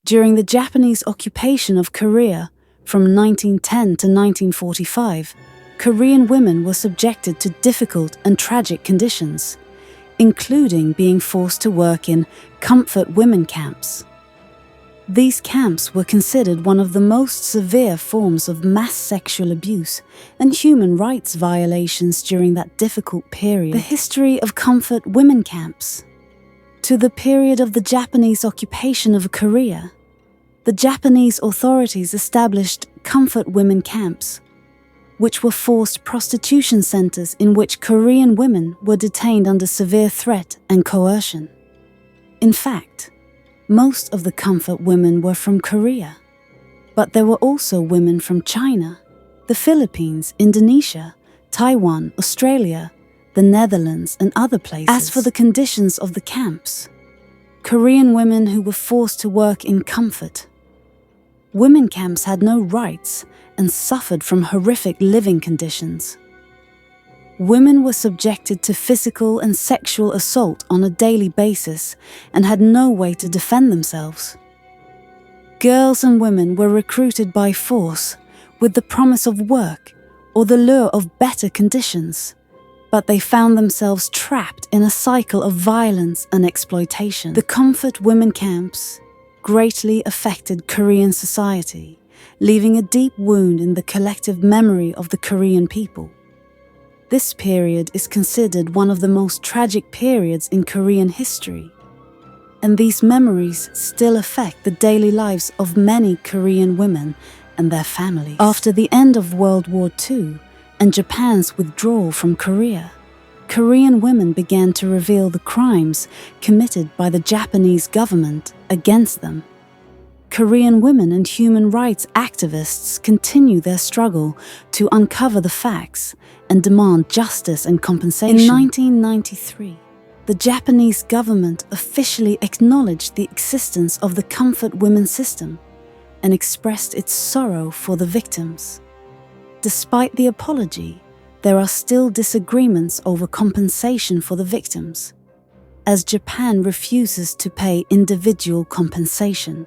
During the Japanese occupation of Korea from 1910 to 1945, Korean women were subjected to difficult and tragic conditions, including being forced to work in comfort women camps. These camps were considered one of the most severe forms of mass sexual abuse and human rights violations during that difficult period. The history of comfort women camps. To the period of the Japanese occupation of Korea, the Japanese authorities established comfort women camps, which were forced prostitution centers in which Korean women were detained under severe threat and coercion. In fact, most of the comfort women were from Korea, but there were also women from China, the Philippines, Indonesia, Taiwan, Australia, the Netherlands, and other places. As for the conditions of the camps, Korean women who were forced to work in comfort. Women camps had no rights and suffered from horrific living conditions. Women were subjected to physical and sexual assault on a daily basis and had no way to defend themselves. Girls and women were recruited by force with the promise of work or the lure of better conditions, but they found themselves trapped in a cycle of violence and exploitation. The comfort women camps greatly affected Korean society, leaving a deep wound in the collective memory of the Korean people. This period is considered one of the most tragic periods in Korean history, and these memories still affect the daily lives of many Korean women and their families. After the end of World War II and Japan's withdrawal from Korea, Korean women began to reveal the crimes committed by the Japanese government against them. Korean women and human rights activists continue their struggle to uncover the facts and demand justice and compensation. In 1993, the Japanese government officially acknowledged the existence of the comfort women system and expressed its sorrow for the victims. Despite the apology, there are still disagreements over compensation for the victims, as Japan refuses to pay individual compensation.